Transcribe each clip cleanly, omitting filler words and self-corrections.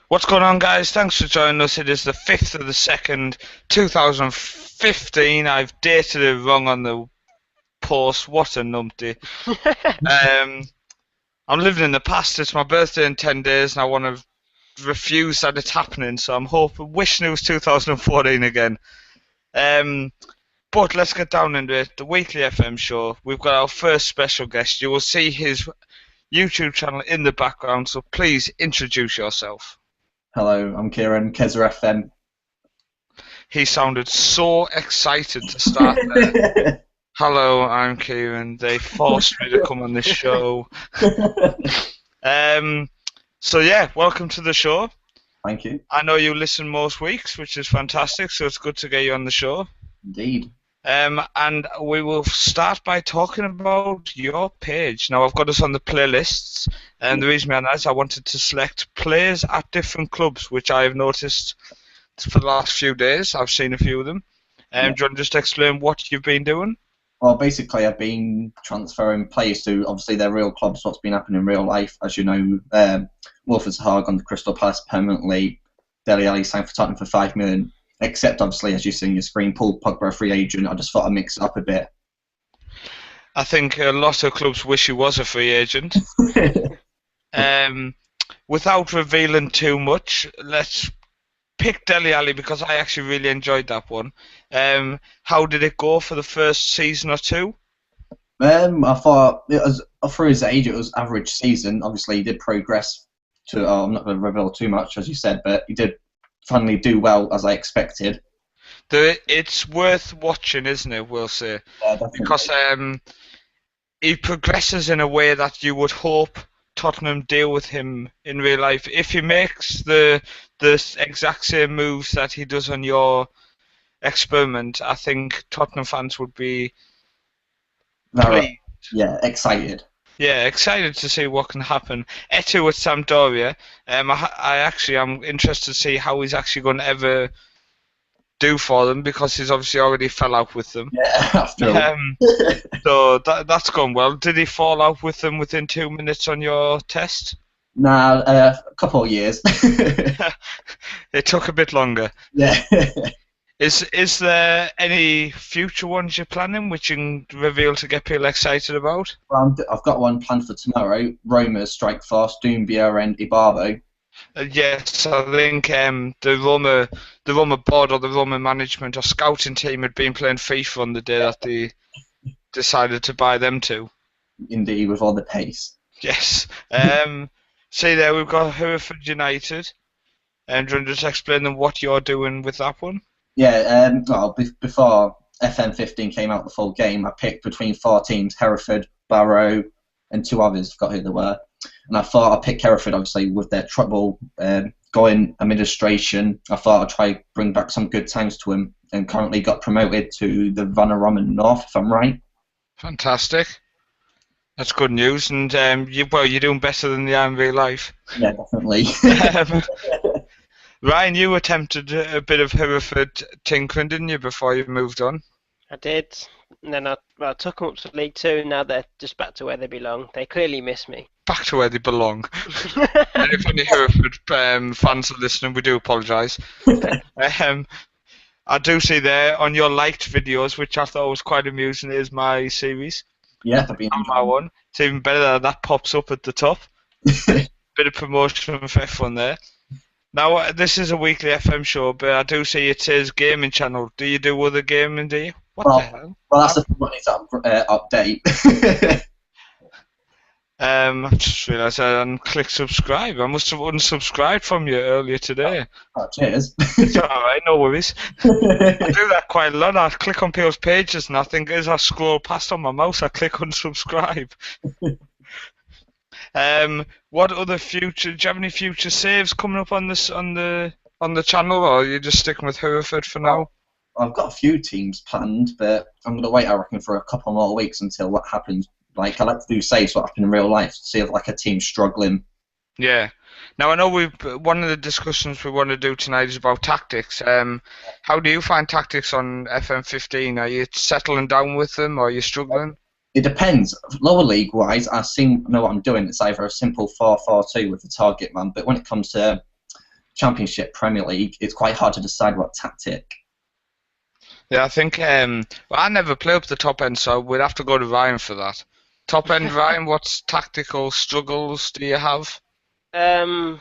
What's going on, guys? Thanks for joining us. It is the 5th of the 2nd, 2015. I've dated it wrong on the post. What a numpty. Um, I'm living in the past. It's my birthday in 10 days, and I want to refuse that it's happening. So I'm wishing it was 2014 again. But let's get down into it. The weekly FM show. We've got our first special guest. You will see his YouTube channel in the background, so please introduce yourself. Hello, I'm Kieran, Keza FM. He sounded so excited to start there. Hello, I'm Kieran. They forced me to come on this show. So yeah, welcome to the show. Thank you. I know you listen most weeks, which is fantastic, so it's good to get you on the show. Indeed. And we will start by talking about your page. Now, I've got us on the playlists, and the reason behind that is I wanted to select players at different clubs, which I have noticed for the last few days. I've seen a few of them. Do you want to just explain what you've been doing? Well, basically, I've been transferring players to, obviously, their real clubs, what's been happening in real life. As you know, Wolfers Hague on the Crystal Palace permanently, Dele Alli signed for Tottenham for $5 million. Except, obviously, as you see in your screen, Paul Pogba, a free agent. I just thought I'd mix it up a bit. I think a lot of clubs wish he was a free agent. Without revealing too much, let's pick Dele Alli because I actually really enjoyed that one. How did it go for the first season or two? I thought it was, for his age, it was average season. Obviously, he did progress to. I'm not going to reveal too much, as you said, but he did finally do well as I expected. It's worth watching, isn't it? We'll say because he progresses in a way that you would hope Tottenham deal with him in real life. If he makes the exact same moves that he does on your experiment, I think Tottenham fans would be pleased. Yeah, excited. Yeah, excited to see what can happen. Etu with Sampdoria. I actually am interested to see how he's actually going to ever do for them because he's obviously already fell out with them. Yeah, after so that's gone well. Did he fall out with them within 2 minutes on your test? Nah, a couple of years. It took a bit longer. Yeah. Is there any future ones you're planning which you can reveal to get people excited about? Well, I've got one planned for tomorrow. Roma strike fast, Doumbia and Ibarbo. Yes, I think the Roma board or the Roma management or scouting team had been playing FIFA on the day that they decided to buy them two. Indeed, with all the pace. Yes. See there, we've got Hereford United. And do you want to just explain them what you're doing with that one? Yeah, well, before FM15 came out the full game, I picked between 4 teams, Hereford, Barrow, and 2 others, forgot who they were. And I thought I'd pick Hereford, obviously, with their trouble going administration. I thought I'd try bring back some good times to him, and currently got promoted to the Vanarama North, if I'm right. Fantastic. That's good news, and you're doing better than they are in real life. Yeah, definitely. Ryan, you attempted a bit of Hereford tinkering, didn't you, before you moved on? I did, and then I took them up to League Two, and now they're just back to where they belong. They clearly miss me. Back to where they belong. And if any Hereford fans are listening, we do apologise. I do see there on your liked videos, which I thought was quite amusing, is my series. Yeah, I've been my one. It's even better that pops up at the top. Bit of promotion for F1 there. Now, this is a weekly FM show, but I do see it says gaming channel. Do you do other gaming, do you? What the hell? Well, that's the thing I need to update. I just realised I didn't click subscribe. I must have unsubscribed from you earlier today. Oh, cheers. It's alright, no worries. I do that quite a lot. I click on people's pages and I think as I scroll past on my mouse, I click unsubscribe. What other future? Do you have any future saves coming up on this on the channel, or are you just sticking with Hereford for now? I've got a few teams planned, but I'm going to wait, I reckon, for a couple more weeks until what happens. Like, I like to do saves what happened in real life, see if like a team's struggling. Yeah. Now I know one of the discussions we want to do tonight is about tactics. How do you find tactics on FM15? Are you settling down with them, or are you struggling? It depends. Lower league wise, know what I'm doing. It's either a simple 4-4-2 with a target man, but when it comes to Championship, Premier League, it's quite hard to decide what tactic. Yeah, I think. Well, I never play up the top end, so we'd have to go to Ryan for that. Top end, Ryan. What tactical struggles do you have? Um,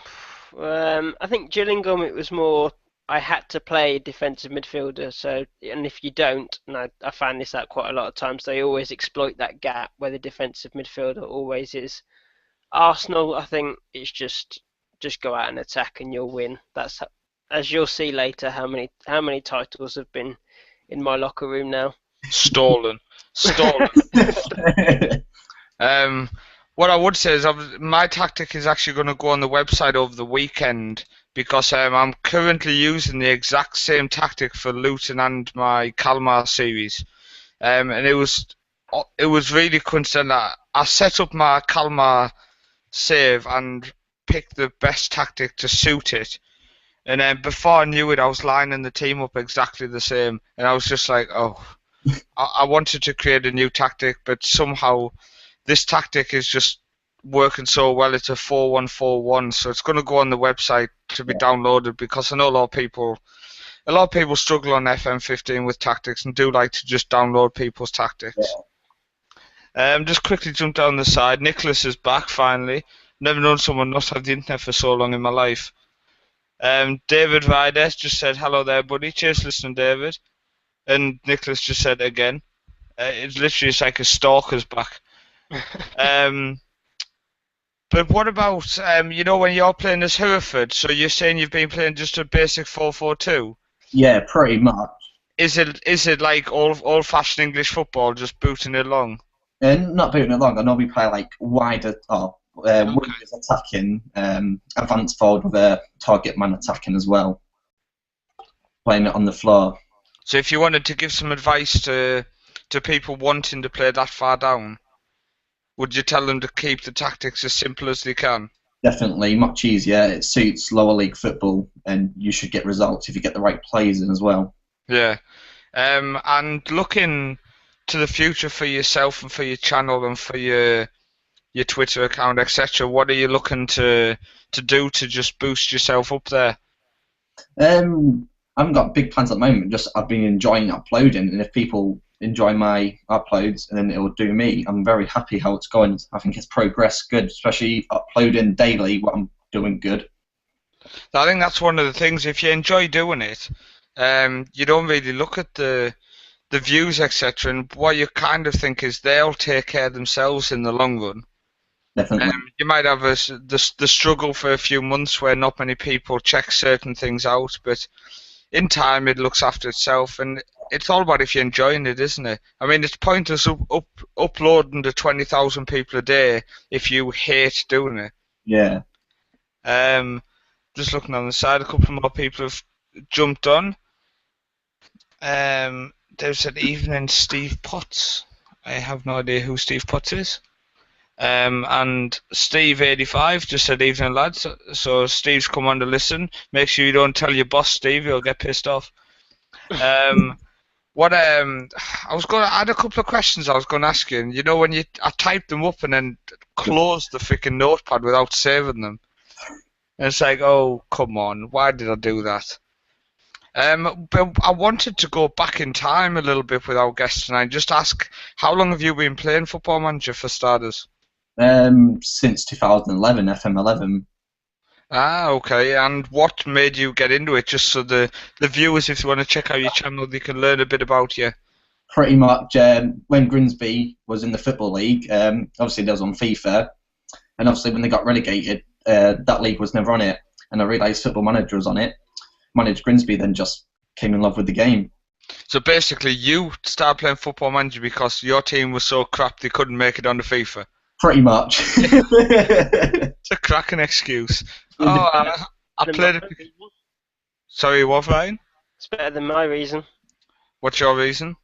I think Gillingham, it was more I had to play defensive midfielder. So, and if you don't, and I found this out quite a lot of times, they always exploit that gap where the defensive midfielder always is. Arsenal, I think it's just go out and attack and you'll win. That's as you'll see later how many titles have been in my locker room now. Stolen. What I would say is my tactic is actually going to go on the website over the weekend because I'm currently using the exact same tactic for Luton and my Kalmar series. And it was really coincidental. I set up my Kalmar save and picked the best tactic to suit it. And then before I knew it, I was lining the team up exactly the same. And I was just like, oh, I wanted to create a new tactic, but somehow this tactic is just working so well. It's a 4-1-4-1, so it's going to go on the website to be downloaded because I know a lot of people struggle on FM15 with tactics and do like to just download people's tactics. Just quickly jump down the side. Nicholas is back finally. Never known someone not have the internet for so long in my life. David Ryder just said hello there, buddy. Cheers, listening, David. And Nicholas just said again. It's like a stalker's back. But what about when you're playing as Hereford? So you're saying you've been playing just a basic 4-4-2? Yeah, pretty much. Is it like old-fashioned English football, just booting it along? Not booting it along. I know we play like wider wingers attacking, advanced forward with a target man attacking as well. Playing it on the floor. So if you wanted to give some advice to people wanting to play that far down, would you tell them to keep the tactics as simple as they can? Definitely, much easier. It suits lower league football, and you should get results if you get the right players in as well. Yeah, and looking to the future for yourself and for your channel and for your Twitter account, etc. What are you looking to do to just boost yourself up there? I haven't got big plans at the moment. Just I've been enjoying uploading, and if people enjoy my uploads, and then it will do me, I'm very happy how it's going. I think it's progressed good, especially uploading daily. What I'm doing good. I think that's one of the things. If you enjoy doing it, you don't really look at the views, etc. And what you kind of think is they'll take care of themselves in the long run. Definitely. You might have the struggle for a few months where not many people check certain things out, but in time it looks after itself, and it's all about if you're enjoying it, isn't it? I mean, it's pointless uploading to 20,000 people a day if you hate doing it. Yeah. Just looking on the side, a couple more people have jumped on. They've said evening Steve Potts. I have no idea who Steve Potts is. And Steve85 just said evening lads. So Steve's come on to listen. Make sure you don't tell your boss Steve, he'll get pissed off. I had a couple of questions I was going to ask you. And when I typed them up and then closed the freaking notepad without saving them. And it's like, oh, come on, why did I do that? But I wanted to go back in time a little bit with our guest tonight. Just ask, how long have you been playing Football Manager for starters? Since 2011, FM11. Ah, okay. And what made you get into it? Just so the viewers, if they want to check out your channel, they can learn a bit about you. Pretty much. When Grimsby was in the Football League, obviously they was on FIFA, and obviously when they got relegated, that league was never on it, and I realised Football Manager was on it. Managed Grimsby, then just came in love with the game. So basically, you started playing Football Manager because your team was so crap they couldn't make it onto FIFA. Pretty much. It's a cracking excuse. I played it. Sorry, what, Ryan? It's better than my reason. What's your reason?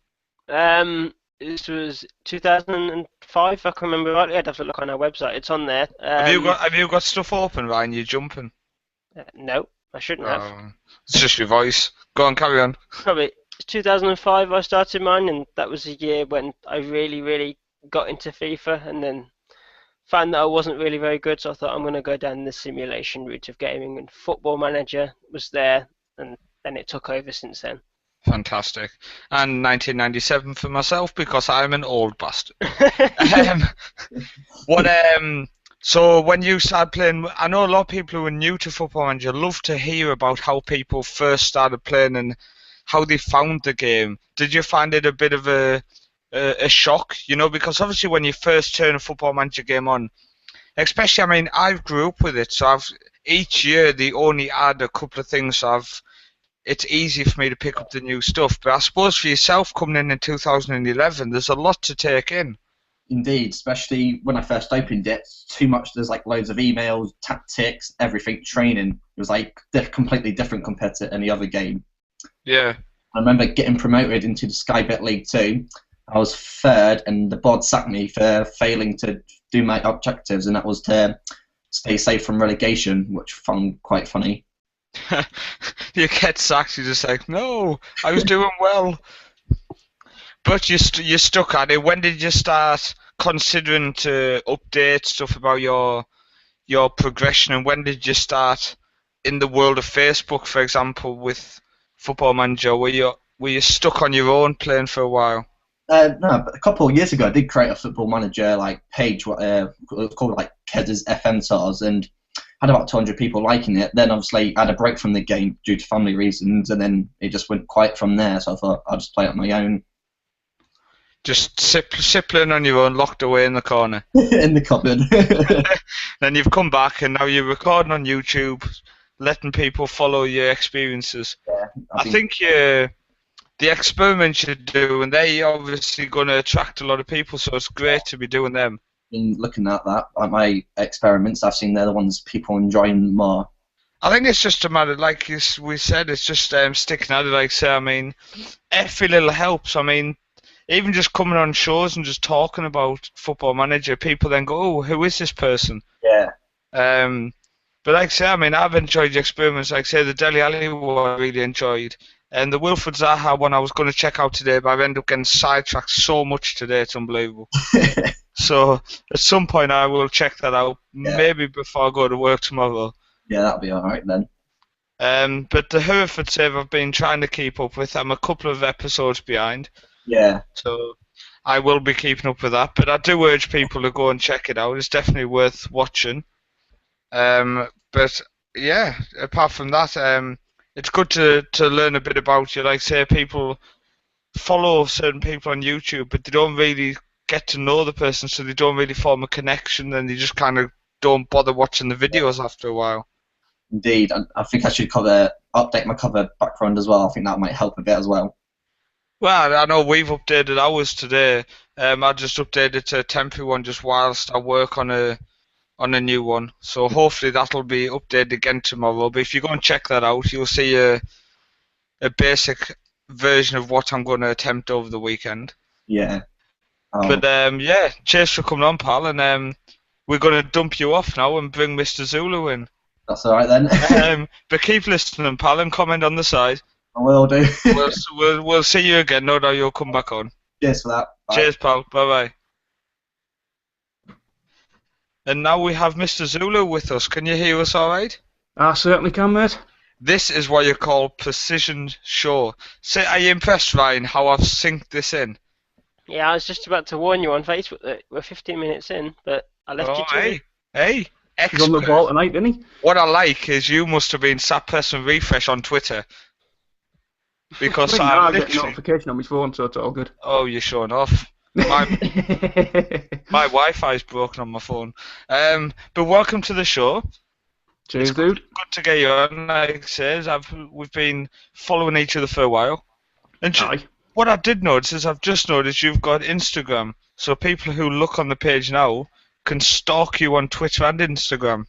This was 2005, if I can remember rightly. I'd have to look on our website. It's on there. Have you got stuff open, Ryan? You're jumping. No, I shouldn't have. It's just your voice. Go on, carry on. Probably 2005 I started mine, and that was the year when I really, really got into FIFA, and then found that I wasn't really very good, so I thought I'm going to go down the simulation route of gaming, and Football Manager was there, and then it took over since then. Fantastic. And 1997 for myself because I'm an old bastard. um, what So when you started playing, I know a lot of people who are new to Football Manager love to hear about how people first started playing and how they found the game. Did you find it a bit of a shock? You know, because obviously when you first turn a Football Manager game on, especially, I mean, I grew up with it, so each year they only add a couple of things, so it's easy for me to pick up the new stuff. But I suppose for yourself coming in 2011, there's a lot to take in. Indeed, especially when I first opened it, too much. There's like loads of emails, tactics, everything, training. It was like completely different compared to any other game. Yeah. I remember getting promoted into the Sky Bet League 2. I was third, and the board sacked me for failing to do my objectives, and that was to stay safe from relegation, which I found quite funny. You get sacked, you're just like, no, I was doing well. But you're stuck at it. When did you start considering to update stuff about your progression, and when did you start in the world of Facebook, for example, with Football Manager? Were you stuck on your own playing for a while? No, but a couple of years ago, I did create a Football Manager like page, it was called like Ked's FMCentral, and had about 200 people liking it. Then obviously I had a break from the game due to family reasons, and then it just went quiet from there. So I thought I'll just play it on my own. Just sippling on your own, locked away in the corner. In the cupboard. Then you've come back, and now you're recording on YouTube, letting people follow your experiences. Yeah, I think the experiments you do, and they're obviously going to attract a lot of people, so it's great to be doing them. In looking at that, like my experiments, I've seen they're the ones people enjoying more. I think it's just a matter, like we said, it's just sticking at it. Like say, I mean, every little helps. I mean, even just coming on shows and just talking about Football Manager, people then go, "Oh, who is this person?" Yeah. But like I say, I mean, I've enjoyed the experiments. Like I say, the Dele Alli one I really enjoyed, and the Wilfred Zaha one I was going to check out today, but I've ended up getting sidetracked so much today, it's unbelievable. So at some point I will check that out, maybe before I go to work tomorrow. Yeah, that'll be alright then. But the Hereford save I've been trying to keep up with. I'm a couple of episodes behind. Yeah. So I will be keeping up with that. But I do urge people to go and check it out. It's definitely worth watching. But yeah, apart from that, it's good to learn a bit about you. Like say, people follow certain people on YouTube, but they don't really get to know the person, so they don't really form a connection, and they just kind of don't bother watching the videos after a while. Indeed, I think I should update my cover background as well. I think that might help a bit as well. Well, I know we've updated ours today. I just updated to a temporary one just whilst I work on a new one. So hopefully that'll be updated again tomorrow. But if you go and check that out, you'll see a basic version of what I'm going to attempt over the weekend. Yeah. But yeah, cheers for coming on, pal, and we're going to dump you off now and bring Mr. Zulu in. That's alright then. But keep listening, pal, and comment on the side. I will do. we'll see you again. No doubt you'll come back on. Cheers for that. Bye. Cheers, pal. Bye-bye. And now we have Mr. Zulu with us. Can you hear us all right? I certainly can, mate. This is what you call precision show. Are you impressed, Ryan, how I've synced this in? Yeah, I was just about to warn you on Facebook that we're 15 minutes in, but I left you to it. Hey, He's on the ball tonight, didn't he? What I like is you must have been sat pressing refresh on Twitter. Because I get a notification on my phone, so it's all good. Oh, you're showing off. My Wi-Fi's broken on my phone. But welcome to the show. Cheers, dude. Good to get you on. Like I said, we've been following each other for a while. And what I did notice is I've just noticed you've got Instagram. So people who look on the page now can stalk you on Twitter and Instagram.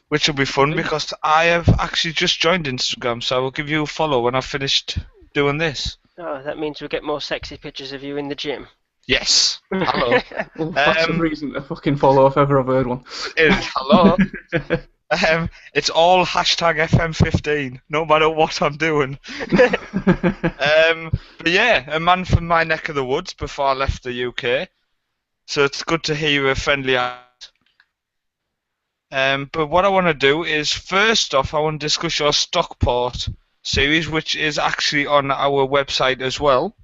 Which will be fun because I have actually just joined Instagram, so I will give you a follow when I've finished doing this. Oh, that means we'll get more sexy pictures of you in the gym. Yes. Hello. Well, that's a reason to fucking follow if ever I've heard one. Hello. It's all hashtag FM15, no matter what I'm doing. But yeah, a man from my neck of the woods before I left the UK. So it's good to hear a friendly. But what I want to do is, first off, I want to discuss your Stockport series, which is actually on our website as well.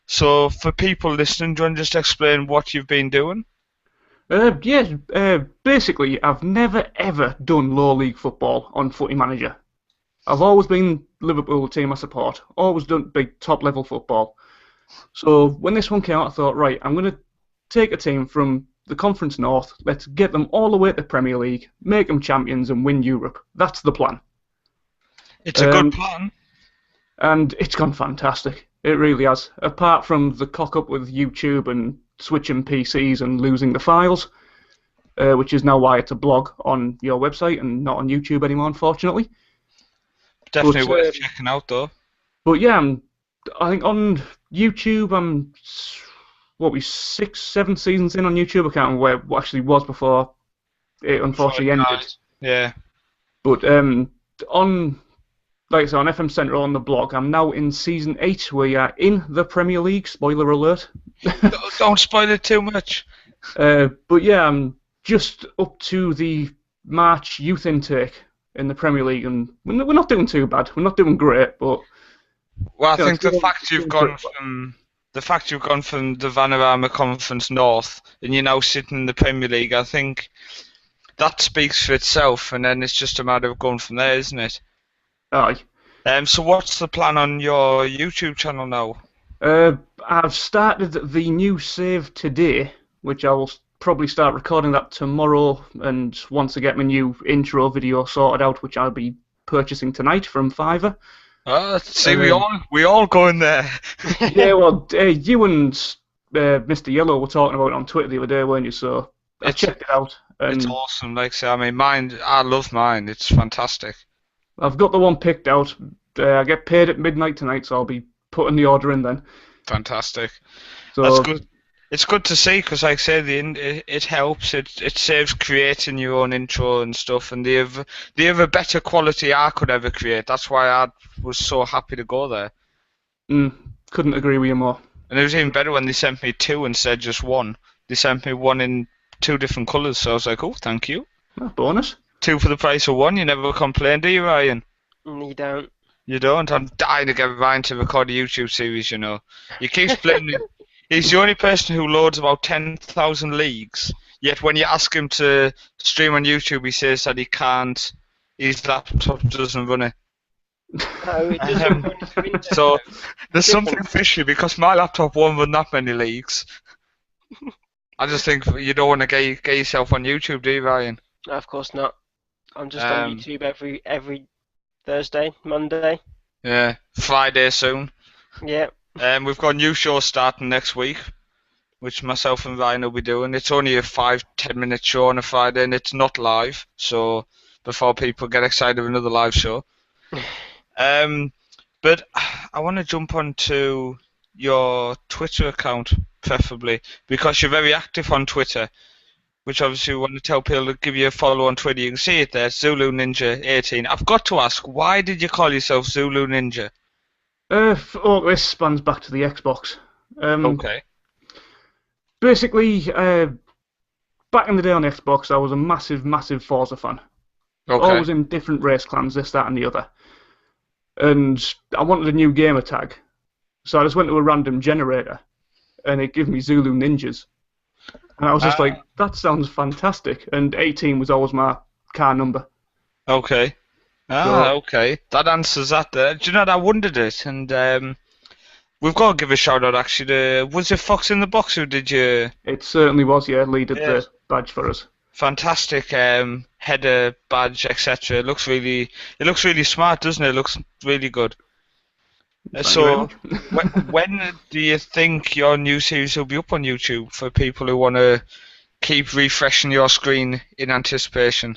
So for people listening, do you want to just explain what you've been doing? Basically, I've never ever done low league football on Footy Manager. I've always been Liverpool, the team I support. Always done big top level football. So when this one came out, I thought, right, I'm going to take a team from the Conference North. Let's get them all the way to the Premier League, make them champions, and win Europe. That's the plan. It's a good plan. And it's gone fantastic. It really has. Apart from the cock up with YouTube and switching PCs and losing the files, which is now why it's a blog on your website and not on YouTube anymore, unfortunately. Definitely worth checking out, though. But yeah, I think on YouTube, I'm 6, 7 seasons in on YouTube. I can't remember where it actually was before it unfortunately ended. Yeah. But on, like I said, on FMCentral on the blog, I'm now in season 8. We are in the Premier League. Spoiler alert. Don't spoil it too much. But yeah, I'm just up to the March youth intake in the Premier League, and we're not doing too bad. We're not doing great, but well, I think the fact you've gone from the Vanarama Conference North and you're now sitting in the Premier League, I think that speaks for itself, and then it's just a matter of going from there, isn't it? Aye. So what's the plan on your YouTube channel now? I've started the new save today, which I will probably start recording that tomorrow, and once I get my new intro video sorted out, which I'll be purchasing tonight from Fiverr. See, we all go in there. Yeah, well, you and Mr. Yellow were talking about it on Twitter the other day, weren't you? So I checked it out. And it's awesome. Like I say, I mean, I love mine. It's fantastic. I've got the one picked out. I get paid at midnight tonight, so I'll be putting the order in then. Fantastic. So, that's good. It's good to see because, like I say, it helps. It saves creating your own intro and stuff, and they have a better quality I could ever create. That's why I was so happy to go there. Couldn't agree with you more. And it was even better when they sent me 2 instead of just 1. They sent me 1 in 2 different colours, so I was like, oh, thank you. Bonus. 2 for the price of 1. You never complain, do you, Ryan? You don't. You don't? I'm dying to get Ryan to record a YouTube series, you know. He keeps blaming He's the only person who loads about 10,000 leagues, yet when you ask him to stream on YouTube, he says that he can't. His laptop doesn't run it. No, it doesn't. So there's something fishy because my laptop won't run that many leagues. I just think you don't want to get yourself on YouTube, do you, Ryan? No, of course not. I'm just on YouTube every Thursday, Monday. Yeah, Friday soon. Yeah. We've got a new show starting next week, which myself and Ryan will be doing. It's only a 5-10 minute show on a Friday, and it's not live. So before people get excited of another live show, but I want to jump onto your Twitter account, preferably because you're very active on Twitter. Which obviously we want to tell people to give you a follow on Twitter. You can see it there, Zulu Ninja 18. I've got to ask, why did you call yourself Zulu Ninja? This spans back to the Xbox. Okay. Basically, back in the day on the Xbox, I was a massive Forza fan. Okay. Always in different race clans, this, that, and the other. And I wanted a new gamer tag, so I just went to a random generator, and it gave me Zulu Ninjas. And I was just like, that sounds fantastic. And 18 was always my car number. Okay. Okay. That answers that there. Do you know, I wondered it. And we've got to give a shout out, actually. Was it Fox in the Box who did you... It certainly was, yeah. Lee did the badge for us. Fantastic header, badge, etc. It looks really smart, doesn't it? It looks really good. So, when do you think your new series will be up on YouTube for people who want to keep refreshing your screen in anticipation?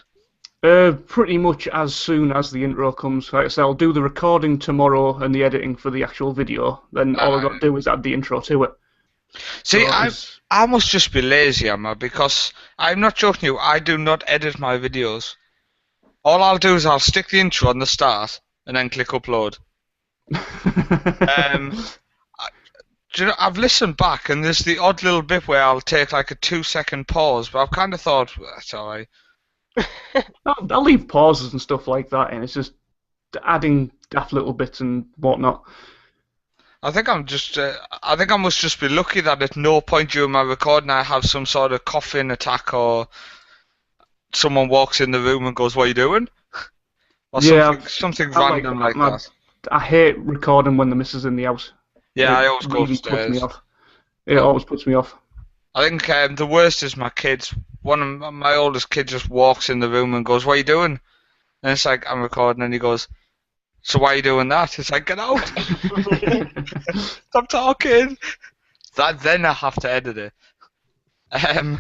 Pretty much as soon as the intro comes. Like I say, I'll do the recording tomorrow and the editing for the actual video. Then all I've got to do is add the intro to it. See, I must just be lazy, Emma, because I'm not joking you. I do not edit my videos. All I'll do is I'll stick the intro on the start and then click upload. do you know, I've listened back, and there's the odd little bit where I'll take like a 2-second pause, but I've kind of thought, well, that's alright. I'll leave pauses and stuff like that, and it's just adding daft little bits and whatnot. I think I must just be lucky that at no point during my recording I have some sort of coughing attack or someone walks in the room and goes, "What are you doing?" Or something random like that. I hate recording when the missus in the house. Yeah, I always go really upstairs. Puts me off. It always puts me off. I think the worst is my kids. One of my oldest kids just walks in the room and goes, "What are you doing?" And it's like, "I'm recording," and he goes, "So why are you doing that?" It's like, "Get out! Stop talking." Then I have to edit it. Do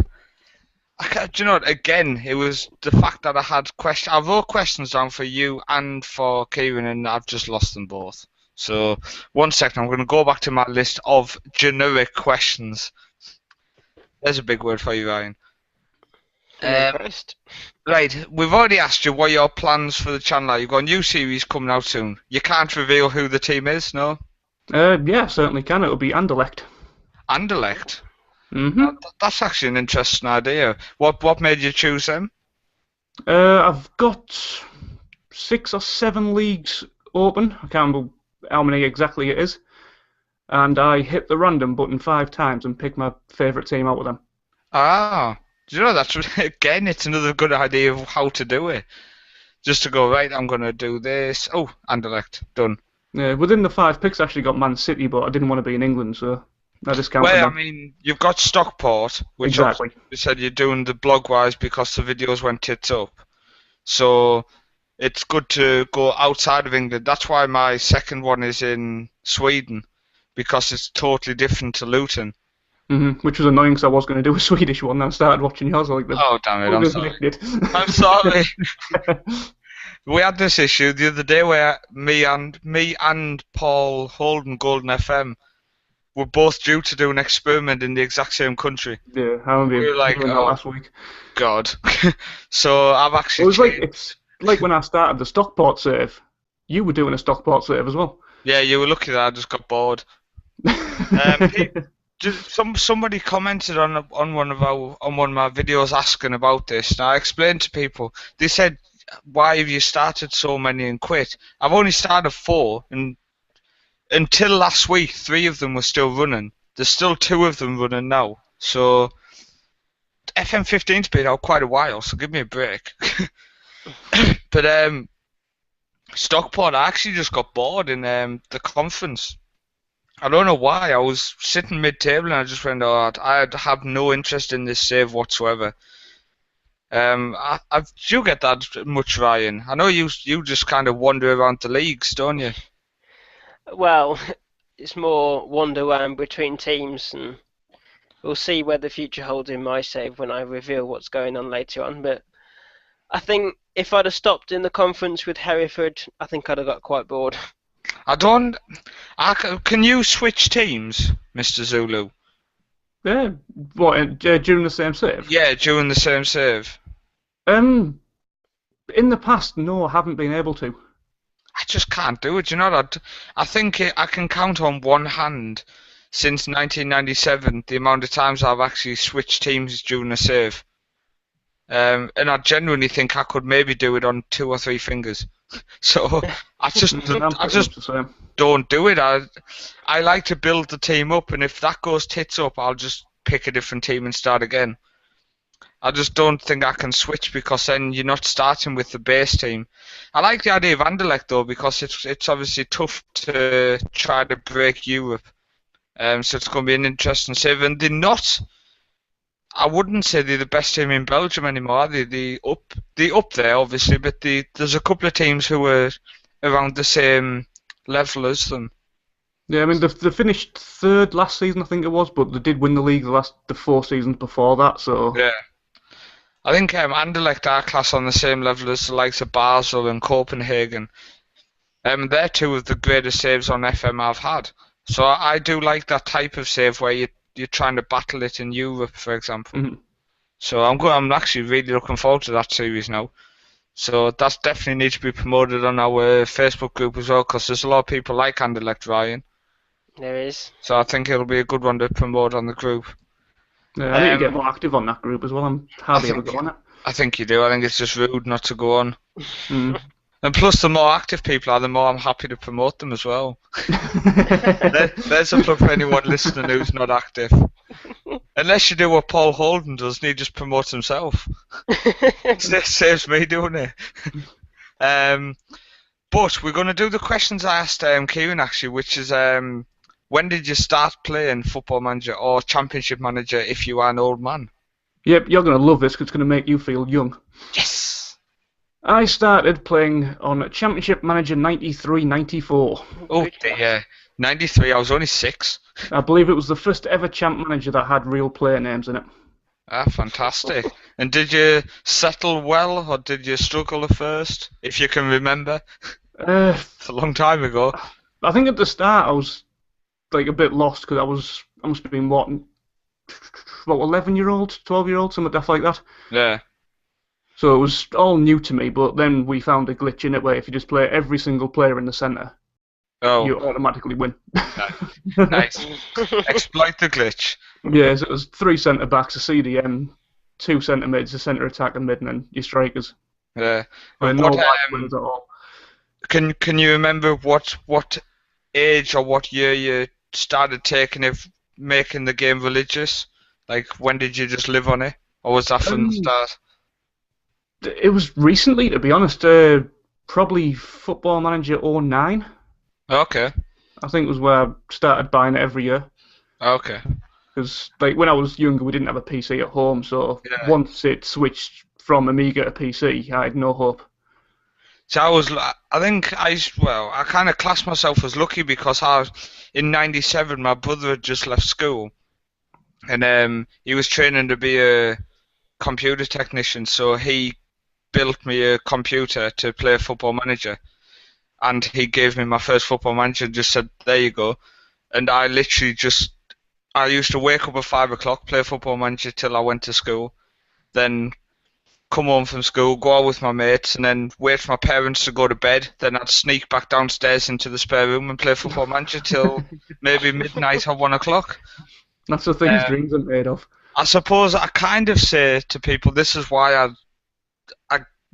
you know what? Again, it was the fact that I had questions. I wrote questions down for you and for Kieran, and I've just lost them both. So, 1 second, I'm going to go back to my list of generic questions. There's a big word for you, Ryan. Right, we've already asked you what your plans for the channel are. You've got a new series coming out soon. You can't reveal who the team is, no? Yeah, certainly can. It'll be Anderlecht. Anderlecht? Mm-hmm. That's actually an interesting idea. What made you choose them? I've got 6 or 7 leagues open. I can't remember how many exactly it is. And I hit the random button 5 times and picked my favourite team out of them. Ah, do you know, that's again, it's another good idea of how to do it. Just to go, right, I'm going to do this. Oh, Anderlecht, done. Yeah, within the 5 picks, I actually got Man City, but I didn't want to be in England, so I discounted them. Well, I mean, you've got Stockport, which exactly. You said you're doing the blog-wise because the videos went tits up. So it's good to go outside of England. That's why my second one is in Sweden, because it's totally different to Luton. Which was annoying because I was going to do a Swedish one, and I started watching yours. Like, oh, damn it, I'm sorry. I'm sorry. We had this issue the other day where me and Paul Holden, Golden FM, were both due to do an experiment in the exact same country. Yeah, I remember we were like, doing that last week. God. So I've actually it's like when I started the Stockport save. You were doing a Stockport save as well. Yeah, you were lucky that I just got bored. Somebody commented on one of my videos asking about this, and I explained to people. They said, "Why have you started so many and quit?" I've only started 4, and until last week, 3 of them were still running. There's still 2 of them running now. So FM15's been out quite a while, so give me a break. But Stockport, I actually just got bored in the conference. I don't know why. I was sitting mid-table and I just went, "Oh, I have no interest in this save whatsoever." Do you get that much, Ryan? I know you just kind of wander around the leagues, don't you? Well, it's more wander around between teams, and we'll see where the future holds in my save when I reveal what's going on later on. But I think if I'd have stopped in the conference with Hereford, I think I'd have got quite bored. Can you switch teams, Mr. Zulu? Yeah, what, during the same save? Yeah, during the same save. In the past, no, I haven't been able to. I just can't do it. You know that? I think I can count on one hand since 1997 the amount of times I've actually switched teams during a save. And I genuinely think I could maybe do it on 2 or 3 fingers. So I just don't do it. I like to build the team up, and if that goes tits up, I'll just pick a different team and start again. I just don't think I can switch, because then you're not starting with the base team. I like the idea of Anderlecht though, because it's obviously tough to try to break Europe. So it's going to be an interesting save, and they're not. I wouldn't say they're the best team in Belgium anymore, are they? They're up there, obviously, but there's a couple of teams who are around the same level as them. Yeah, I mean, they finished 3rd last season, I think it was, but they did win the league the 4 seasons before that, so... Yeah. I think Anderlecht are class on the same level as the likes of Basel and Copenhagen. They're 2 of the greatest saves on FM I've had. So I do like that type of save where you're trying to battle it in Europe, for example. Mm-hmm. So I'm actually really looking forward to that series now. So that definitely needs to be promoted on our Facebook group as well, because there's a lot of people like Anderlecht, Ryan. There is. So I think it'll be a good one to promote on the group. Yeah, I need to get more active on that group as well. I'm hardly ever go on it. I think you do. I think it's just rude not to go on. Mm. And plus, the more active people are, the more I'm happy to promote them as well. There's a plug for anyone listening who's not active. Unless you do what Paul Holden does and he just promotes himself. Saves me doing it. But we're going to do the questions I asked Kieran, actually, which is when did you start playing Football Manager or Championship Manager if you are an old man? Yep, you're going to love this because it's going to make you feel young. Yes! I started playing on Championship Manager 93-94. Oh dear. 93, I was only 6. I believe it was the first ever Champ Manager that had real player names in it. Ah, fantastic. And did you settle well or did you struggle at first, if you can remember? It's a long time ago. I think at the start I was like a bit lost because I must have been what 11-year-old, 12-year-old, something like that. Yeah. So it was all new to me, but then we found a glitch in it where if you just play every single player in the centre, you automatically win. Nice. Exploit the glitch. Yeah, so it was 3 centre backs, a CDM, 2 centre mids, a centre attack and mid, and then your strikers. Yeah. And no wide players at all. Can you remember what age or what year you started making the game religious? Like when did you just live on it, or was that from the start? It was recently, to be honest. Probably Football Manager 09. Okay. I think was where I started buying it every year. Okay. Because like when I was younger, we didn't have a PC at home, so once it switched from Amiga to PC, I had no hope. So I kind of class myself as lucky because in '97 my brother had just left school, and he was training to be a computer technician, so he built me a computer to play Football Manager, and he gave me my first Football Manager and just said, there you go. And I literally I used to wake up at 5 o'clock, play Football Manager till I went to school, then come home from school, go out with my mates, and then wait for my parents to go to bed. Then I'd sneak back downstairs into the spare room and play Football Manager till maybe midnight or 1 o'clock. That's the things dreams are made of. I suppose I kind of say to people, this is why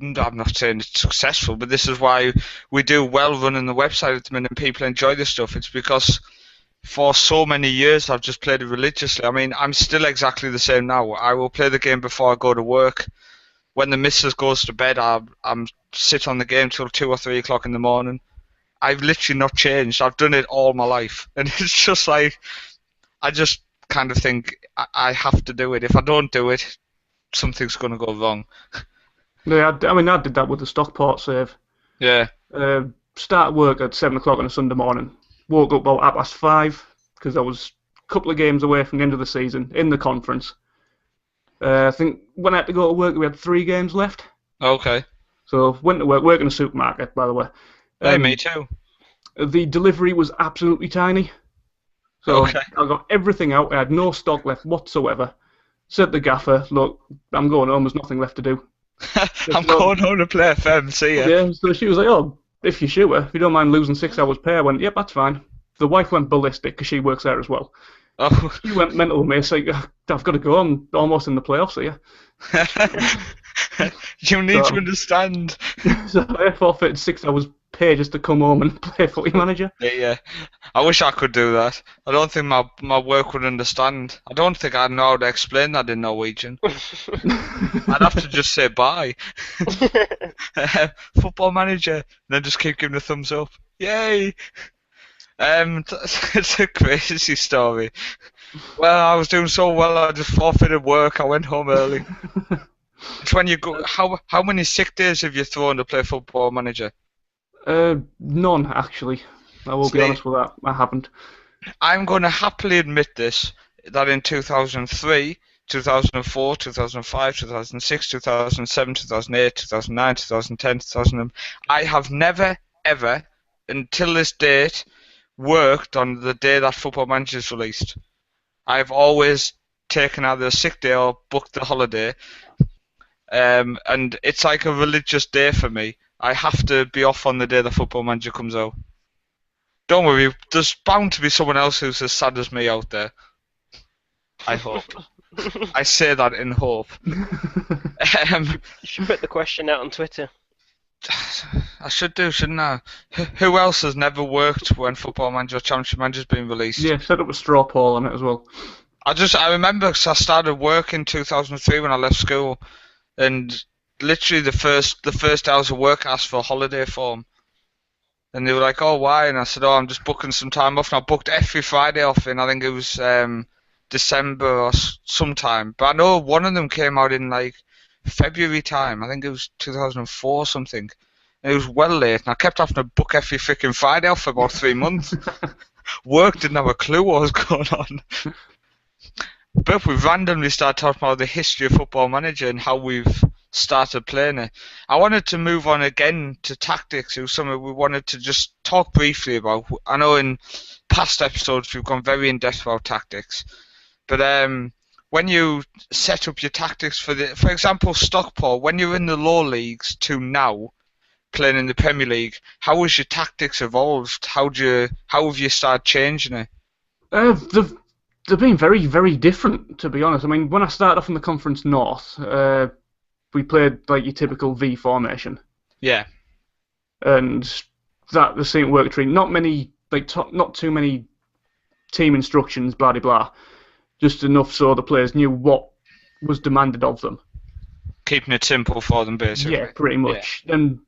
I'm not saying it's successful, but this is why we do well running the website at the minute and people enjoy this stuff. It's because for so many years I've just played it religiously. I mean, I'm still exactly the same now. I will play the game before I go to work. When the missus goes to bed, I'm sit on the game till 2 or 3 o'clock in the morning. I've literally not changed. I've done it all my life. And it's just like, I just kind of think I have to do it. If I don't do it, something's going to go wrong. Yeah, I did that with the Stockport save. Yeah. Start work at 7 o'clock on a Sunday morning. Woke up about 5:30 because I was a couple of games away from the end of the season in the conference. I think when I had to go to work, we had 3 games left. Okay. So went to work in a supermarket, by the way. Hey, me too. The delivery was absolutely tiny. So I got everything out. I had no stock left whatsoever. Said the gaffer, look, I'm going home. There's nothing left to do. I'm going home to play FM, see ya. Yeah, so she was like, oh, if you're sure, if you don't mind losing 6 hours pay, I went, yep, that's fine. The wife went ballistic because she works there as well. Oh. She went mental with me, saying, I've got to go, I'm almost in the playoffs here. You need to understand. So I forfeited 6 hours pay just to come home and play Footy Manager. Yeah. I wish I could do that. I don't think my work would understand. I don't think I'd know how to explain that in Norwegian. I'd have to just say bye. Football Manager, and then just keep giving a thumbs up. Yay! It's a crazy story. Well, I was doing so well, I just forfeited work. I went home early. It's when you go. How many sick days have you thrown to play Football Manager? None, actually. I will be honest with that. I haven't. I'm going to happily admit this, that in 2003, 2004, 2005, 2006, 2007, 2008, 2009, 2010, 2000, I have never, ever, until this date, worked on the day that Football Manager is released. I've always taken either a sick day or booked the holiday. And it's like a religious day for me. I have to be off on the day the Football Manager comes out. Don't worry, there's bound to be someone else who's as sad as me out there. I hope. I say that in hope. You should put the question out on Twitter. I should do, shouldn't I? Who else has never worked when Football Manager or Championship Manager's been released? Yeah, set up a straw poll on it as well. I remember because I started work in 2003 when I left school, and literally the first hours of work I asked for a holiday form. And they were like, "Oh, why?" And I said, "Oh, I'm just booking some time off." And I booked every Friday off in, I think it was December or sometime. But I know one of them came out in like February time. I think it was 2004 or something. And it was well late, and I kept having to book every freaking Friday off for about 3 months. Work didn't have a clue what was going on. But we randomly started talking about the history of Football Manager and how we've started playing it. I wanted to move on again to tactics. It was something we wanted to just talk briefly about. I know in past episodes we've gone very in-depth about tactics. But when you set up your tactics for example, Stockport, when you're in the lower leagues to now, playing in the Premier League, how has your tactics evolved? How have you started changing it? They've been very, very different, to be honest. I mean, when I started off in the Conference North, we played like your typical V formation. Yeah. And that the same work tree. Not too many team instructions, blah blah. Just enough so the players knew what was demanded of them. Keeping it simple for them, basically. Yeah, pretty much. Yeah. And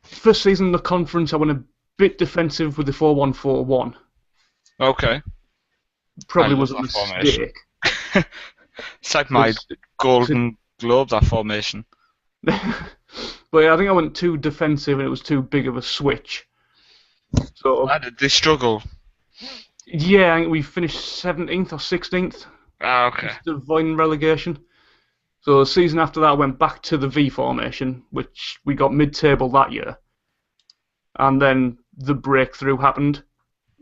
first season in the conference, I went a bit defensive with the 4-1-4-1. Okay. Probably was a mistake. It's like my Golden Globe, that formation. But yeah, I think I went too defensive and it was too big of a switch. So how did they struggle? Yeah, I think we finished 17th or 16th. Ah, okay. Just avoiding relegation. So the season after that, I went back to the V formation, which we got mid-table that year. And then the breakthrough happened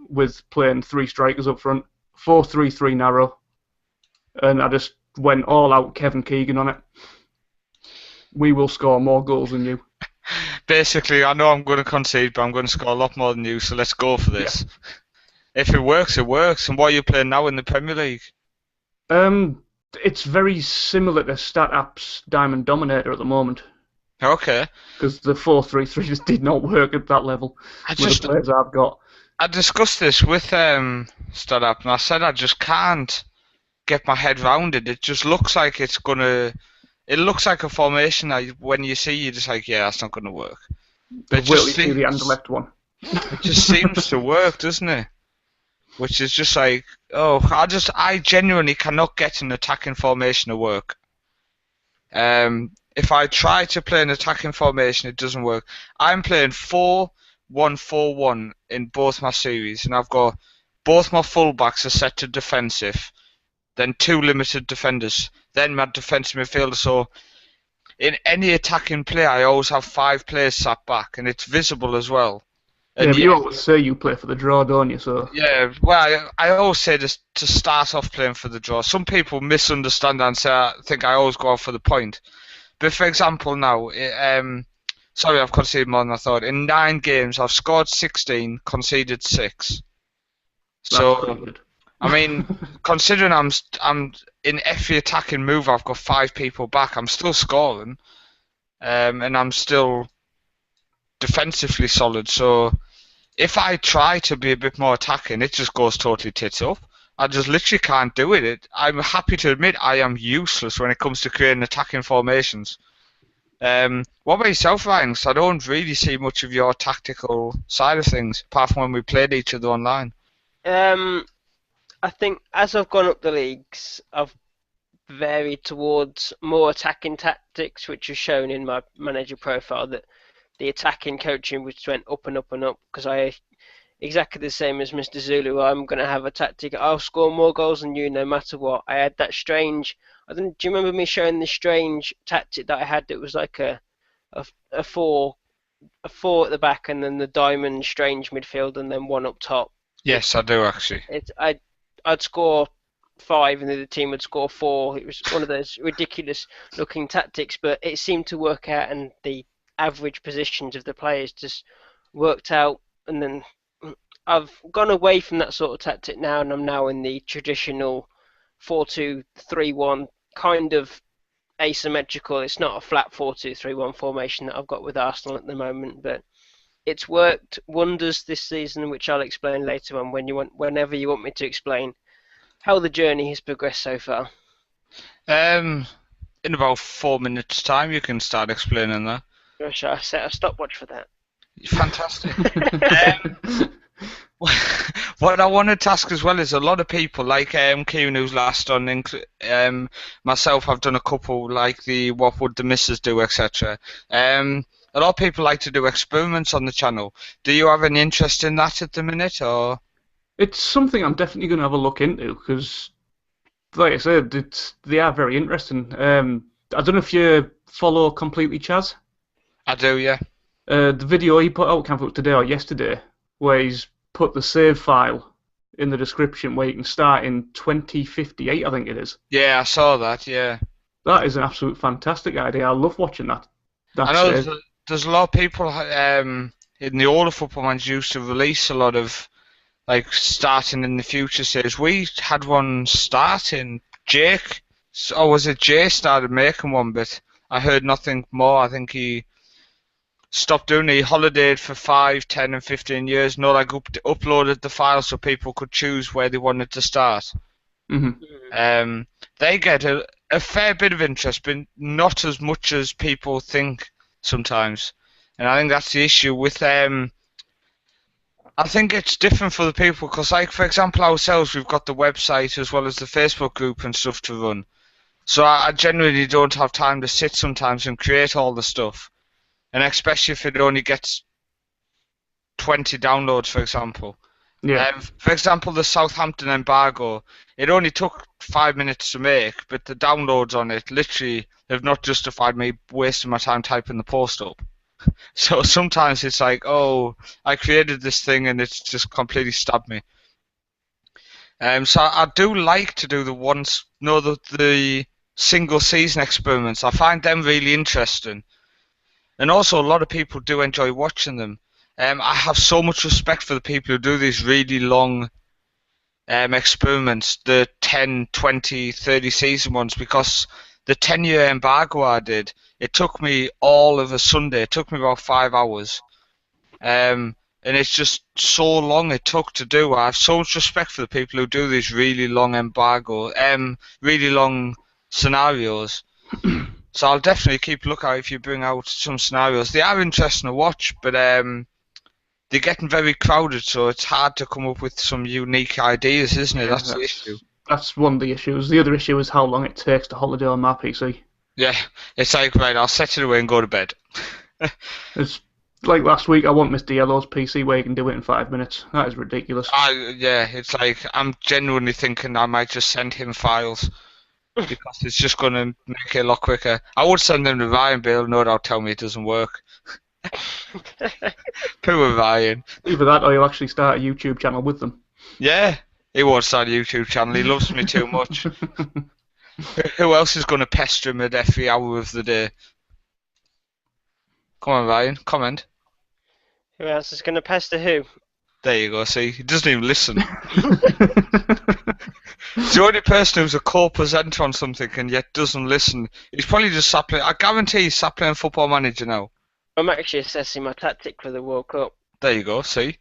with playing 3 strikers up front, 4-3-3 narrow, and I just went all out Kevin Keegan on it. We will score more goals than you. Basically, I know I'm going to concede, but I'm going to score a lot more than you, so let's go for this. Yeah. If it works, it works. And what are you playing now in the Premier League? It's very similar to StatApp's Diamond Dominator at the moment. Okay. Because the 4-3-3 just did not work at that level with the players I've got. I discussed this with StatApp, and I said I just can't get my head round it. It just looks like it's gonna. It looks like a formation that when you see, you're just like, yeah, that's not gonna work. But it just seems, the underleft one. It just seems to work, doesn't it? Which is just like, I genuinely cannot get an attacking formation to work. If I try to play an attacking formation, it doesn't work. I'm playing 4-1-4-1 in both my series, and I've got both my fullbacks are set to defensive, then 2 limited defenders, then my defensive midfielder. So in any attacking play, I always have 5 players sat back, and it's visible as well. And yeah, but you always say you play for the draw, don't you? So yeah, well, I always say to start off playing for the draw. Some people misunderstand that and say I think I always go out for the point. But for example, now, sorry, I've conceded more than I thought. In 9 games, I've scored 16, conceded 6. So, I mean, considering I'm in every attacking move, I've got 5 people back. I'm still scoring, and I'm still defensively solid. So, if I try to be a bit more attacking, it just goes totally tits up. I just literally can't do it. I'm happy to admit I am useless when it comes to creating attacking formations. What about yourself, Ryan? I don't really see much of your tactical side of things, apart from when we played each other online. I think as I've gone up the leagues, I've varied towards more attacking tactics, which is shown in my manager profile, that the attacking coaching which went up and up and up, because I exactly the same as Mr. Zulu. I'm going to have a tactic. I'll score more goals than you no matter what. I had that strange. Do you remember me showing the strange tactic that I had? That was like a 4 at the back, and then the diamond strange midfield, and then 1 up top. Yes, I do actually. I'd score 5, and the other team would score 4. It was one of those ridiculous looking tactics, but it seemed to work out, and the average positions of the players just worked out, and then I've gone away from that sort of tactic now, and I'm now in the traditional 4-2-3-1 kind of asymmetrical. It's not a flat 4-2-3-1 formation that I've got with Arsenal at the moment, but it's worked wonders this season, which I'll explain later on whenever you want me to explain how the journey has progressed so far. In about 4 minutes' time, you can start explaining that. Shall I set a stopwatch for that? Fantastic. What I wanted to ask as well is a lot of people, like Kieran, who's last on, myself, I've done a couple, like the What Would the Missus Do, etc. A lot of people like to do experiments on the channel. Do you have any interest in that at the minute, or? It's something I'm definitely going to have a look into because, like I said, they are very interesting. I don't know if you follow Completely Chaz. I do, yeah. The video he put out, can't remember today or yesterday, where he's put the save file in the description where you can start in 2058, I think it is. Yeah, I saw that, yeah. That is an absolute fantastic idea. I love watching that. I know there's a lot of people in the older football managers used to release a lot of, like, starting in the future saves. We had one starting, Jake, or was it Jay started making one, but I heard nothing more. I think he stopped doing it. He holidayed for 5, 10 and 15 years, uploaded the file so people could choose where they wanted to start. Mm-hmm. They get a fair bit of interest, but not as much as people think sometimes. And I think that's the issue with I think it's different for the people because, like, for example, ourselves, we've got the website as well as the Facebook group and stuff to run. So I generally don't have time to sit sometimes and create all the stuff. And especially if it only gets 20 downloads, for example. Yeah. For example, the Southampton embargo, it only took 5 minutes to make, but the downloads on it literally have not justified me wasting my time typing the post up. So sometimes it's like, oh, I created this thing and it's just completely stabbed me. So I do like to do the single season experiments. I find them really interesting. And also, a lot of people do enjoy watching them. I have so much respect for the people who do these really long experiments, the 10, 20, 30 season ones, because the 10-year embargo I did, it took me all of a Sunday. It took me about 5 hours. And it's just so long it took to do. I have so much respect for the people who do these really long really long scenarios. So I'll definitely keep a lookout if you bring out some scenarios. They are interesting to watch, but they're getting very crowded, so it's hard to come up with some unique ideas, isn't it? That's the issue. That's one of the issues. The other issue is how long it takes to holiday on my PC. Yeah, it's like, right, I'll set it away and go to bed. It's like last week, I want Mr. Yellow's PC where you can do it in 5 minutes. That is ridiculous. Yeah, it's like, I'm genuinely thinking I might just send him files. Because it's just going to make it a lot quicker. I would send them to Ryan, but he'll no doubt tell me it doesn't work. Poor Ryan. Either that or you'll actually start a YouTube channel with them. Yeah, he won't start a YouTube channel. He loves me too much. Who else is going to pester him at every hour of the day? Come on, Ryan, comment. Who else is going to pester who? There you go, see? He doesn't even listen. He's the only person who's a co-presenter on something and yet doesn't listen. He's probably just sat playing. I guarantee he's sat playing Football Manager now. I'm actually assessing my tactic for the World Cup. There you go, see?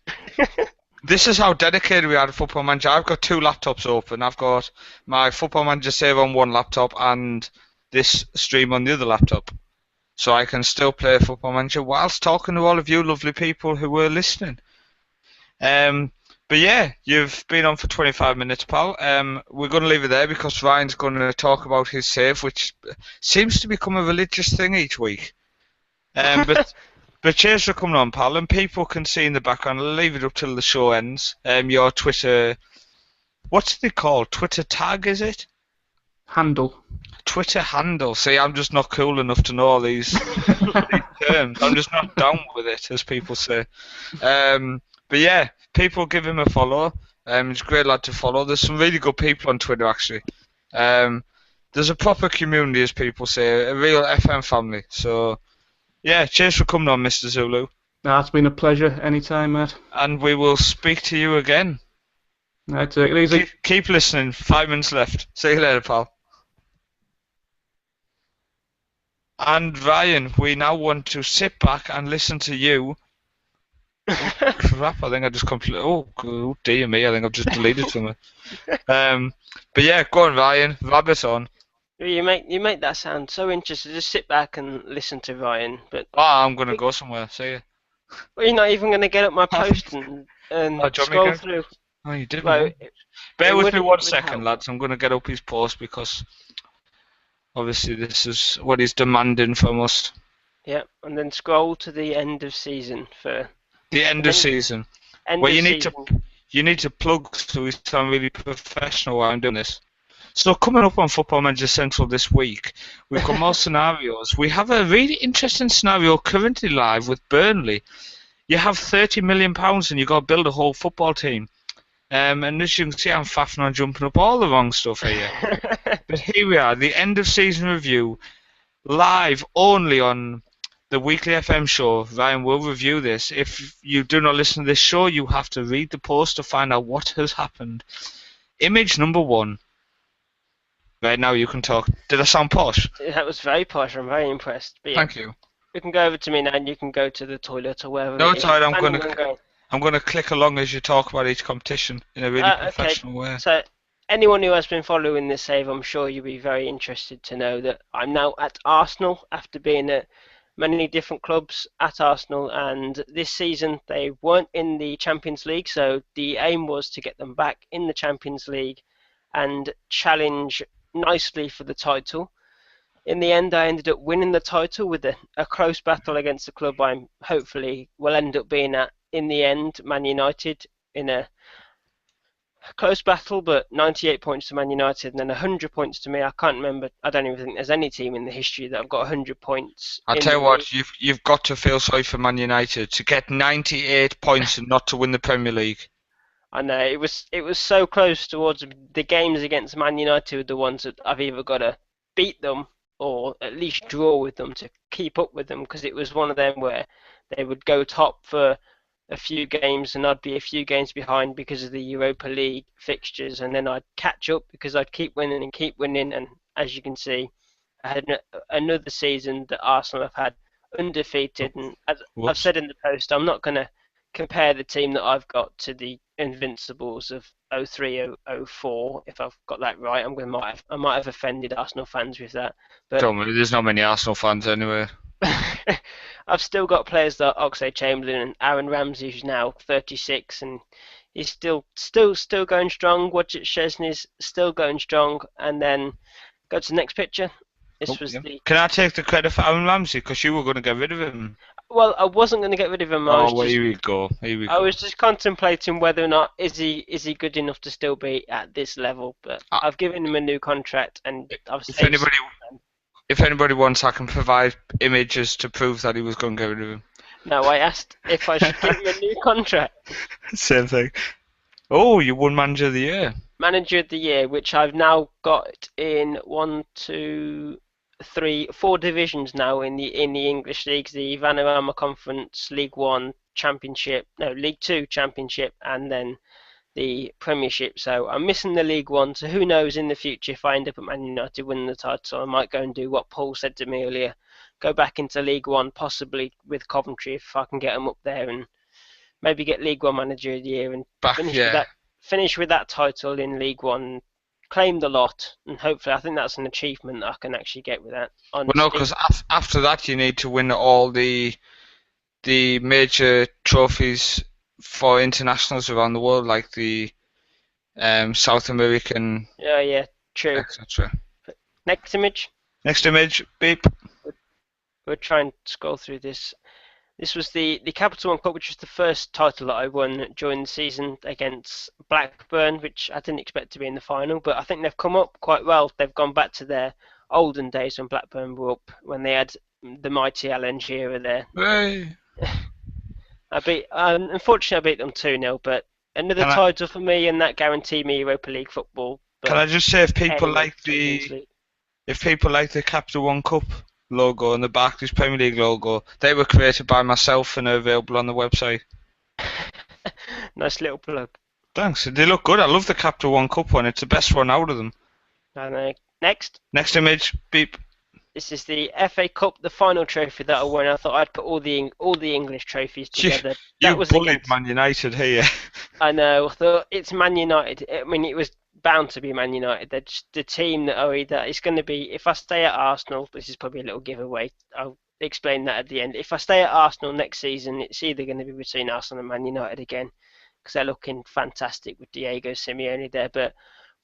This is how dedicated we are to Football Manager. I've got 2 laptops open. I've got my Football Manager save on one laptop and this stream on the other laptop. So I can still play Football Manager whilst talking to all of you lovely people who were listening. But yeah, you've been on for 25 minutes, pal. We're going to leave it there because Ryan's going to talk about his save, which seems to become a religious thing each week. But cheers for coming on, pal. And people can see in the background. I'll leave it up till the show ends. Your Twitter, what's it called? Twitter tag, is it? Handle. Twitter handle. See, I'm just not cool enough to know all these terms. I'm just not down with it, as people say. But yeah, people give him a follow. He's a great lad to follow. There's some really good people on Twitter, actually. There's a proper community, as people say, a real FM family. So, yeah, cheers for coming on, Mr. Zulu. It's been a pleasure anytime, mate. And we will speak to you again. Right, take it easy. Keep listening. 5 minutes left. See you later, pal. And Ryan, we now want to sit back and listen to you. Oh, crap, I think I just completely... Oh, dear me, I think I've just deleted something. But yeah, go on, Ryan. Rabbit on. You make that sound so interesting. Just sit back and listen to Ryan. But I'm going to go somewhere. See you. well, you're not even going to get up my post and scroll through. Oh, you didn't. Well, Bear with me 1 second, lads. I'm going to get up his post because obviously this is what he's demanding from us. Yeah, and then scroll to the end of season for the end of season. Well, you need to plug so we sound really professional while I'm doing this. So coming up on Football Manager Central this week, we've got more scenarios. We have a really interesting scenario currently live with Burnley. You have £30 million and you've got to build a whole football team. And as you can see, I'm faffing on jumping up all the wrong stuff here. But here we are, the end of season review, live only on the weekly FM show. Ryan will review this. If you do not listen to this show, you have to read the post to find out what has happened. Image number 1. Right now you can talk. Did I sound posh? That was very posh. I'm very impressed. But yeah, thank you. You can go over to me now and you can go to the toilet or wherever. No, it's alright. I'm going to click along as you talk about each competition in a really professional way. So anyone who has been following this save, I'm sure you'll be very interested to know that I'm now at Arsenal after being at many different clubs at Arsenal, and this season they weren't in the Champions League, so the aim was to get them back in the Champions League and challenge nicely for the title. In the end, I ended up winning the title with a close battle against the club I'm hopefully will end up being at in the end, Man United, in a close battle, but 98 points to Man United and then 100 points to me. I can't remember. I don't even think there's any team in the history that have got 100 points. I'll tell you what, you've got to feel sorry for Man United to get 98 points and not to win the Premier League. I know, it was so close towards the games against Man United were the ones that I've either got to beat them or at least draw with them to keep up with them, because it was one of them where they would go top for a few games and I'd be a few games behind because of the Europa League fixtures, and then I'd catch up because I'd keep winning, and as you can see, I had another season that Arsenal have had undefeated, and as I've said in the post, I'm not going to compare the team that I've got to the Invincibles of 03-04. If I've got that right, I might have offended Arsenal fans with that. But don't worry, there's not many Arsenal fans anyway. I've still got players like Oxlade-Chamberlain and Aaron Ramsey, who's now 36, and he's still going strong. Wojciech Szczesny's still going strong. And then go to the next picture. Can I take the credit for Aaron Ramsey, because you were going to get rid of him? Well, I wasn't going to get rid of him. Here we go. I was just contemplating whether or not is he good enough to still be at this level. But I've given him a new contract, and I've saved. If anybody wants, I can provide images to prove that he was going to get rid of him. No, I asked if I should give him a new contract. Same thing. Oh, you won Manager of the Year. Manager of the Year, which I've now got in 4 divisions now in the English leagues: the Vanarama Conference, League 1 Championship, League 2 Championship, and then the Premiership. So I'm missing the League 1, so who knows in the future if I end up at Man United winning the title, I might go and do what Paul said to me earlier, go back into League 1, possibly with Coventry if I can get them up there, and maybe get League 1 Manager of the Year and finish with that title in League 1, claim the lot, and hopefully I think that's an achievement that I can actually get with that. Well, no, because after that you need to win all the major trophies for internationals around the world, like the South American. Yeah, true. Etc. Next image. Beep. We'll try and scroll through this. This was the Capital One Cup, which was the first title that I won during the season against Blackburn, which I didn't expect to be in the final, but I think they've come up quite well. They've gone back to their olden days when Blackburn were up, when they had the mighty Alan Shearer there. Hey. Unfortunately, I beat them 2-0, but another title for me, and that guaranteed me Europa League football. Can I just say, if people like the Capital One Cup, logo and the Barclays Premier League logo. They were created by myself and are available on the website. Nice little plug. Thanks. They look good. I love the Capital One Cup one. It's the best one out of them. And next. Next image. Beep. This is the FA Cup, the final trophy that I won. I thought I'd put all the English trophies together. You bullied Man United here. I know. I thought it's Man United. I mean, it was bound to be Man United. They're just the team that are either. It's going to be, if I stay at Arsenal, this is probably a little giveaway. I'll explain that at the end. If I stay at Arsenal next season, it's either going to be between Arsenal and Man United again, because they're looking fantastic with Diego Simeone there. But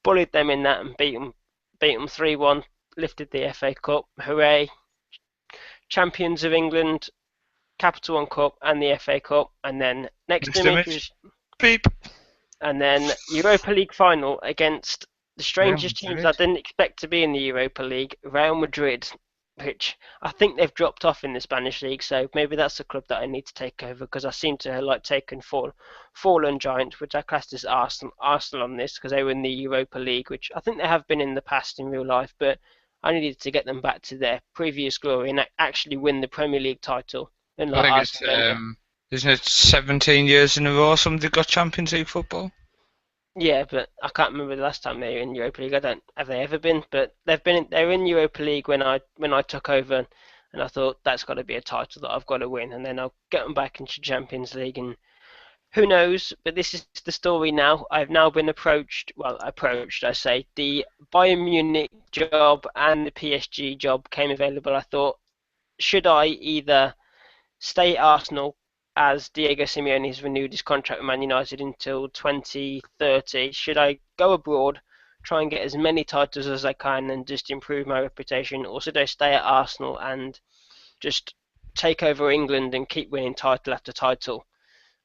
bullied them in that and beat them 3-1. Lifted the FA Cup, hooray! Champions of England, Capital One Cup, and the FA Cup, and then next image. Beep. And then Europa League final against the strangest teams I didn't expect to be in the Europa League, Real Madrid, which I think they've dropped off in the Spanish league. So maybe that's the club that I need to take over, because I seem to have like taken fallen giant, which I classed as Arsenal on this, because they were in the Europa League, which I think they have been in the past in real life, but I needed to get them back to their previous glory and actually win the Premier League title. I think it's, isn't it 17 years in a row somebody got Champions League football? Yeah, but I can't remember the last time they were in Europa League. Have they ever been? But they're in Europa League when I took over, and I thought that's got to be a title that I've got to win, and then I'll get them back into Champions League. And who knows? But this is the story now. I've now been approached. Well, I say the Bayern Munich job and the PSG job came available. I thought, should I either stay at Arsenal, as Diego Simeone has renewed his contract with Man United until 2030? Should I go abroad, try and get as many titles as I can and just improve my reputation, or should I stay at Arsenal and just take over England and keep winning title after title?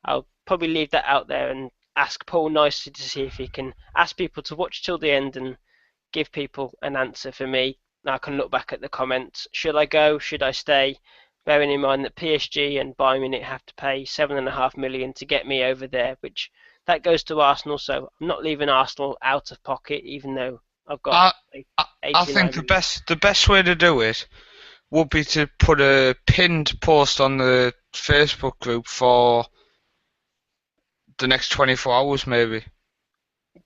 I'll probably leave that out there and ask Paul nicely to see if he can ask people to watch till the end and give people an answer for me. Now I can look back at the comments. Should I go? Should I stay? Bearing in mind that PSG and Bayern Munich have to pay $7.5 million to get me over there, which that goes to Arsenal. So I'm not leaving Arsenal out of pocket, even though I've got. I think the best way to do it would be to put a pinned post on the Facebook group for the next 24 hours, maybe,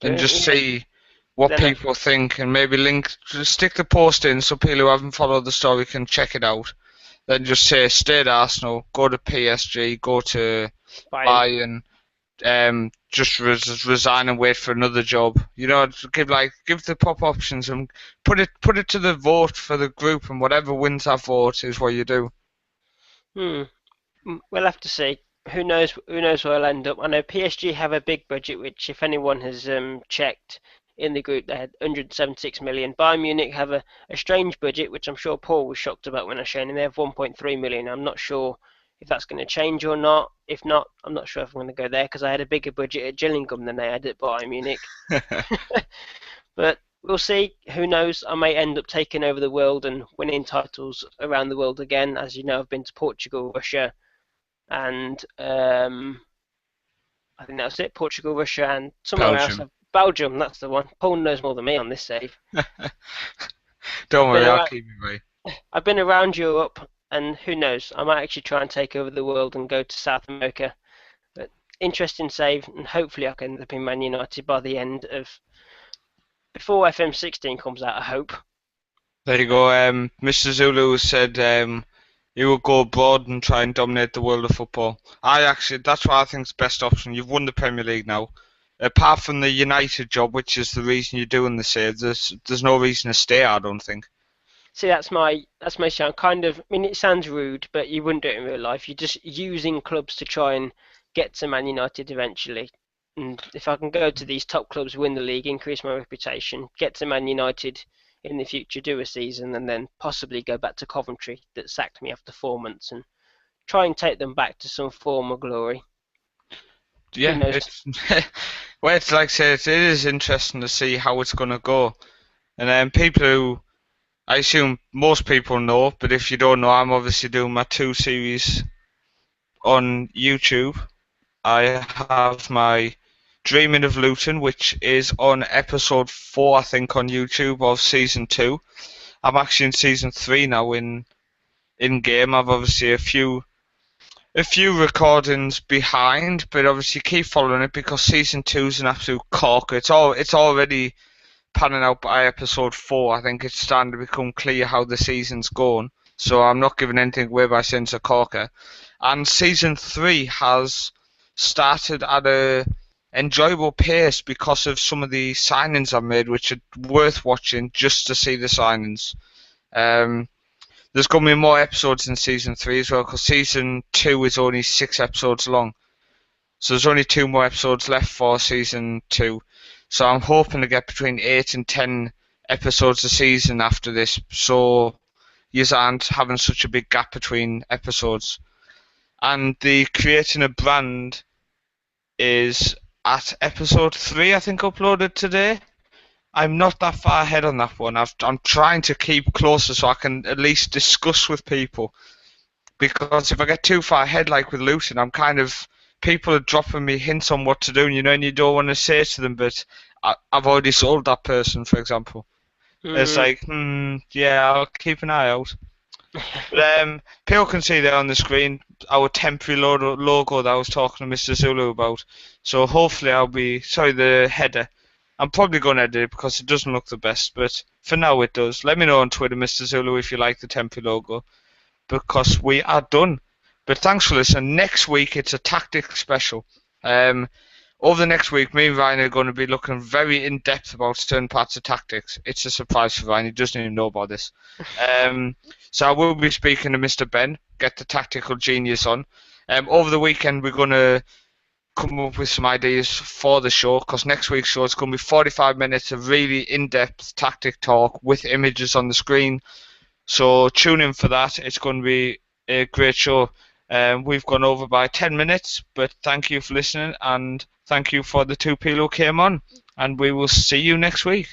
and just see what people think, and maybe stick the post in so people who haven't followed the story can check it out. Then just say stay at Arsenal, go to PSG, go to Bayern, just resign and wait for another job. You know, give the proper options and put it to the vote for the group, and whatever wins that vote is what you do. We'll have to see. Who knows where I'll end up. I know PSG have a big budget, which if anyone has checked in the group, they had 176 million. Bayern Munich have a strange budget, which I'm sure Paul was shocked about when I showed him. They have 1.3 million. I'm not sure if that's going to change or not. If not, I'm not sure if I'm going to go there, because I had a bigger budget at Gillingham than they had at Bayern Munich. But we'll see. Who knows? I may end up taking over the world and winning titles around the world again. As you know, I've been to Portugal, Russia, and I think that's it. Portugal, Russia, and somewhere else. Belgium, that's the one. Paul knows more than me on this save. Don't worry, I'll keep you right. I've been around Europe, and who knows? I might actually try and take over the world and go to South America. But interesting save, and hopefully I can end up in Man United by the end of before FM16 comes out. I hope. There you go. Mr. Zulu said he will go abroad and try and dominate the world of football. That's what I think is the best option. You've won the Premier League now. Apart from the United job, which is the reason you're doing the save, there's no reason to stay, I don't think. See, that's my sound. Kind of, I mean, it sounds rude, but you wouldn't do it in real life. You're just using clubs to try and get to Man United eventually. And if I can go to these top clubs, win the league, increase my reputation, get to Man United in the future, do a season, and then possibly go back to Coventry that sacked me after 4 months and try and take them back to some form of glory. Yeah, it's like I said, it is interesting to see how it's going to go. And then people who, I assume most people know, but if you don't know, I'm obviously doing my 2 series on YouTube. I have my Dreaming of Luton, which is on episode 4, I think, on YouTube of season 2. I'm actually in season 3 now in in game. I've obviously a few recordings behind, but obviously keep following it because season 2 is an absolute corker. It's already panning out by episode 4. I think it's starting to become clear how the season's going. So I'm not giving anything away by saying it's a corker. And season 3 has started at a enjoyable pace because of some of the signings I've made, which are worth watching just to see the signings. There's going to be more episodes in season 3 as well, because season 2 is only 6 episodes long. So there's only 2 more episodes left for season 2. So I'm hoping to get between 8 and 10 episodes a season after this, so you aren't having such a big gap between episodes. And the creating a brand is at episode 3, I think, uploaded today. I'm not that far ahead on that one. I'm trying to keep closer so I can at least discuss with people. Because if I get too far ahead, like with Luton, I'm kind of... People are dropping me hints on what to do, and you don't want to say to them, but I've already sold that person, for example. It's like, yeah, I'll keep an eye out. But people can see there on the screen our temporary logo that I was talking to Mr. Zulu about. So hopefully the header. I'm probably going to edit it because it doesn't look the best, but for now it does. Let me know on Twitter, Mr. Zulu, if you like the temporary logo, because we are done. But thanks for listening. Next week it's a tactics special. Over the next week, me and Ryan are going to be looking very in depth about certain parts of tactics. It's a surprise for Ryan; he doesn't even know about this. So I will be speaking to Mr. Ben, get the tactical genius on. Over the weekend, we're going to come up with some ideas for the show, because next week's show is going to be 45 minutes of really in-depth tactic talk with images on the screen. So tune in for that. It's going to be a great show. We've gone over by 10 minutes, but thank you for listening, and thank you for the 2 people who came on, and we will see you next week.